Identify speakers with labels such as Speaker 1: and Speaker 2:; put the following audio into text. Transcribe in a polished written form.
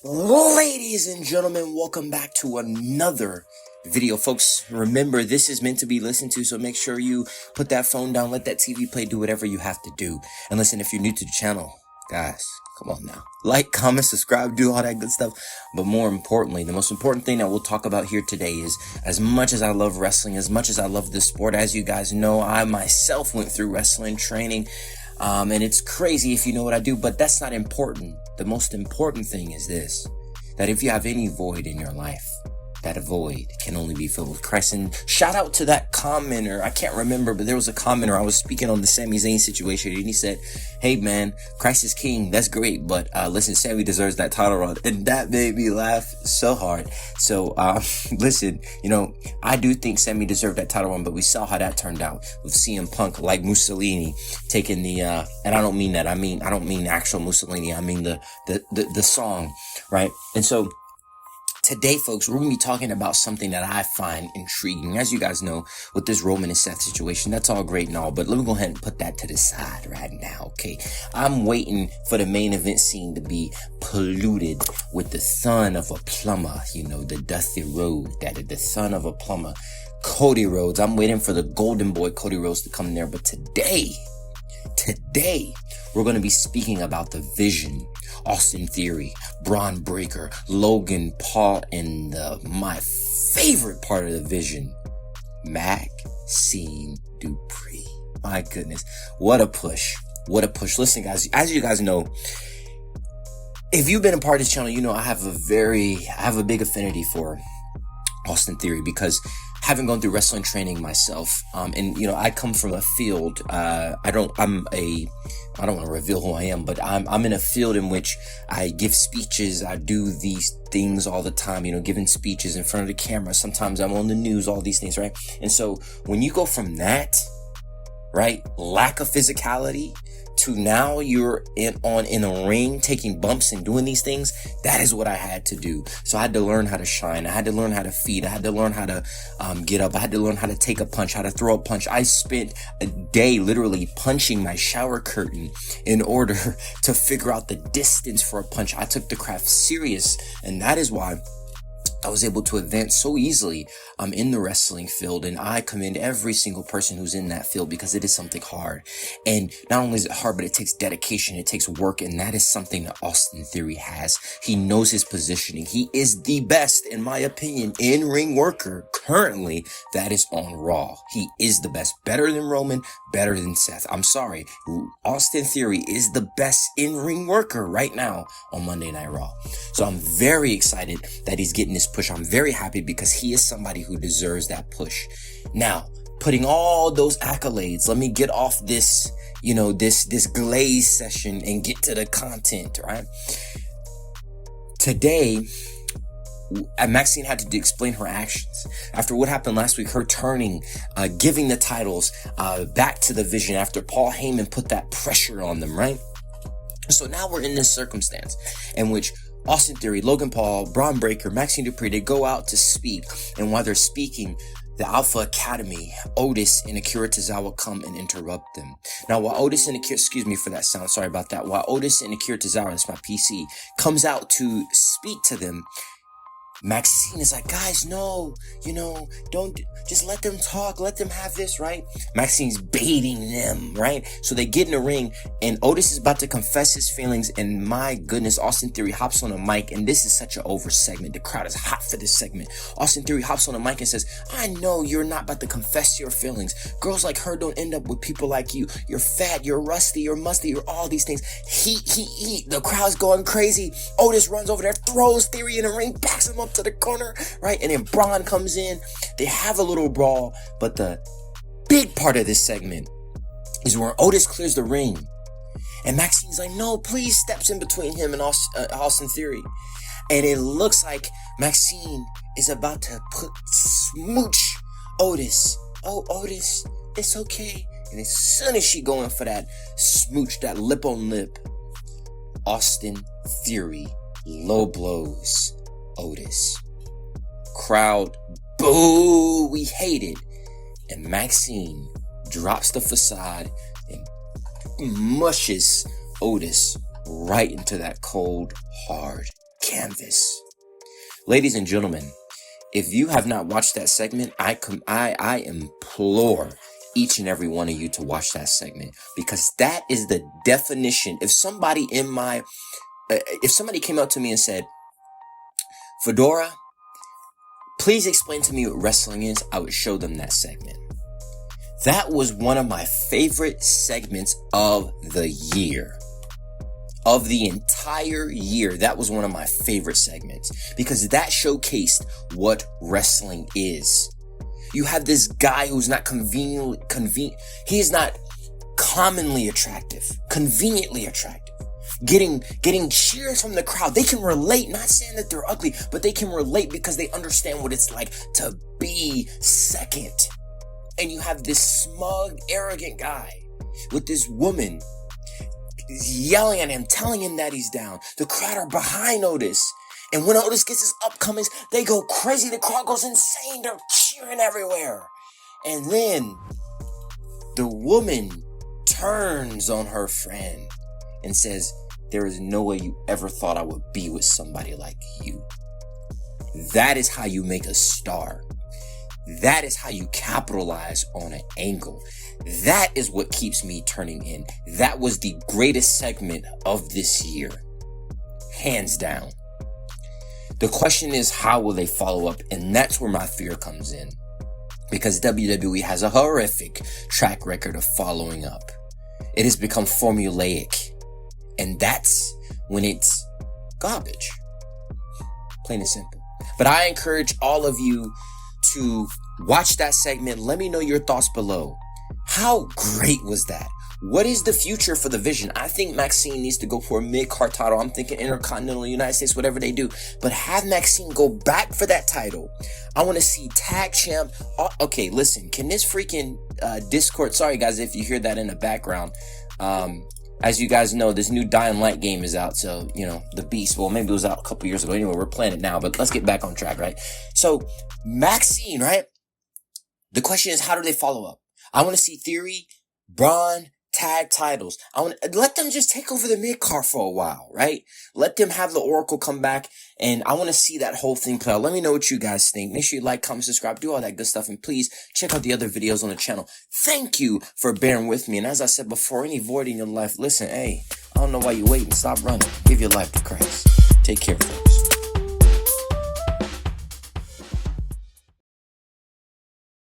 Speaker 1: Ladies and gentlemen, welcome back to another video. Folks, remember, this is meant to be listened to, so make sure you put that phone down, let that TV play, do whatever you have to do. And listen, if you're new to the channel, guys, come on now. Like, comment, subscribe, do all that good stuff. But more importantly, the most important thing that we'll talk about here today is, as much as I love wrestling, as much as I love this sport, as you guys know, I myself went through wrestling training. And it's crazy if you know what I do, but that's not important. The most important thing is this, that if you have any void in your life, that void can only be filled with Christ. And shout out to that commenter. I can't remember, but there was a commenter. I was speaking on the Sami Zayn situation, and he said, hey man, Christ is king. That's great. But listen, Sami deserves that title run. And that made me laugh so hard. So listen, you know, I do think Sami deserved that title run, but we saw how that turned out with CM Punk, like Mussolini, taking the, and I don't mean that. I don't mean actual Mussolini. I mean the song, right? And so, today, folks, we're going to be talking about something that I find intriguing. As you guys know, with this Roman and Seth situation, that's all great and all, but let me go ahead and put that to the side right now, okay? I'm waiting for the main event scene to be polluted with the son of a plumber, you know, the Dusty Road, the son of a plumber, Cody Rhodes. I'm waiting for the golden boy Cody Rhodes to come in there, but today, we're going to be speaking about the Vision, Austin Theory, Braun Breaker, Logan Paul, and my favorite part of the Vision, Maxxine Dupri. My goodness, what a push. What a push. Listen, guys, as you guys know, if you've been a part of this channel, you know I have a big affinity for Austin Theory, because having gone through wrestling training myself, and you know, I come from a field, I don't want to reveal who I am, but I'm in a field in which I give speeches. I do these things all the time, you know, giving speeches in front of the camera. Sometimes I'm on the news, all these things, right? And so when you go from that, right, lack of physicality, to now you're in a ring taking bumps and doing these things, that is what I had to do. So I had to learn how to shine. I had to learn how to feed. I had to learn how to get up. I had to learn how to take a punch, how to throw a punch. I spent a day literally punching my shower curtain in order to figure out the distance for a punch. I took the craft serious, and that is why I was able to advance so easily in the wrestling field, and I commend every single person who's in that field, because it is something hard. And not only is it hard, but it takes dedication, it takes work, and that is something that Austin Theory has. He knows his positioning. He is the best, in my opinion, in-ring worker currently that is on Raw. He is the best. Better than Roman, better than Seth. I'm sorry. Austin Theory is the best in-ring worker right now on Monday Night Raw. So I'm very excited that he's getting this push. I'm very happy, because he is somebody who deserves that push. Now, putting all those accolades, let me get off this, you know, this glaze session and get to the content, right? Today, Maxxine had to explain her actions after what happened last week, her turning, giving the titles back to the Vision after Paul Heyman put that pressure on them, right? So now we're in this circumstance in which Austin Theory, Logan Paul, Braun Breaker, Maxxine Dupri, they go out to speak, and while they're speaking, the Alpha Academy, Otis and Akira Tozawa come and interrupt them. Now, while Otis and Akira, excuse me for that sound, sorry about that, while Otis and Akira Tozawa, that's my PC, comes out to speak to them, Maxxine is like, guys, no, you know, don't, just let them talk, let them have this, right? Maxine's baiting them, right? So they get in the ring, and Otis is about to confess his feelings, and my goodness, Austin Theory hops on a mic, and this is such an over segment. The crowd is hot for this segment. Austin Theory hops on a mic and says, I know you're not about to confess your feelings. Girls like her don't end up with people like you. You're fat, you're rusty, you're musty, you're all these things. The crowd's going crazy. Otis runs over there, throws Theory in the ring, backs him up to the corner, right? And then Braun comes in. They have a little brawl, but the big part of this segment is where Otis clears the ring, and Maxxine's like, no, please, steps in between him and Austin Theory, and it looks like Maxxine is about to smooch Otis. Oh, Otis, it's okay. And as soon as she going for that smooch, that lip on lip, Austin Theory low blows Otis. Crowd boo, we hate it. And Maxxine drops the facade and mushes Otis right into that cold, hard canvas. Ladies and gentlemen, if you have not watched that segment, I implore each and every one of you to watch that segment, because that is the definition. If somebody came up to me and said, Fedora, please explain to me what wrestling is, I would show them that segment. That was one of my favorite segments of the year. Of the entire year, that was one of my favorite segments, because that showcased what wrestling is. You have this guy who's not he is not commonly attractive, conveniently attractive, getting cheers from the crowd. They can relate, not saying that they're ugly, but they can relate because they understand what it's like to be second. And you have this smug, arrogant guy with this woman yelling at him, telling him that he's down. The crowd are behind Otis. And when Otis gets his upcomings, they go crazy. The crowd goes insane. They're cheering everywhere. And then the woman turns on her friend and says, there is no way you ever thought I would be with somebody like you. That is how you make a star. That is how you capitalize on an angle. That is what keeps me turning in. That was the greatest segment of this year. Hands down. The question is, how will they follow up? And that's where my fear comes in. Because WWE has a horrific track record of following up. It has become formulaic. And that's when it's garbage. Plain and simple. But I encourage all of you to watch that segment. Let me know your thoughts below. How great was that? What is the future for the Vision? I think Maxxine needs to go for a mid-card title. I'm thinking Intercontinental, United States, whatever they do. But have Maxxine go back for that title. I want to see tag champ. Okay, listen, can this freaking Discord, sorry guys if you hear that in the background. As you guys know, this new Dying Light game is out. So, the Beast, well, maybe it was out a couple years ago. Anyway, we're playing it now, but let's get back on track, right? So, Maxxine, right? The question is, how do they follow up? I want to see Theory, Braun, tag titles. I want to let them just take over the mid-card for a while, right? Let them have the Oracle come back, and I want to see that whole thing play out. Let me know what you guys think. Make sure you like, comment, subscribe, do all that good stuff, and please check out the other videos on the channel. Thank you for bearing with me, and as I said before, any void in your life, listen, hey, I don't know why you're waiting. Stop running. Give your life to Christ. Take care, folks.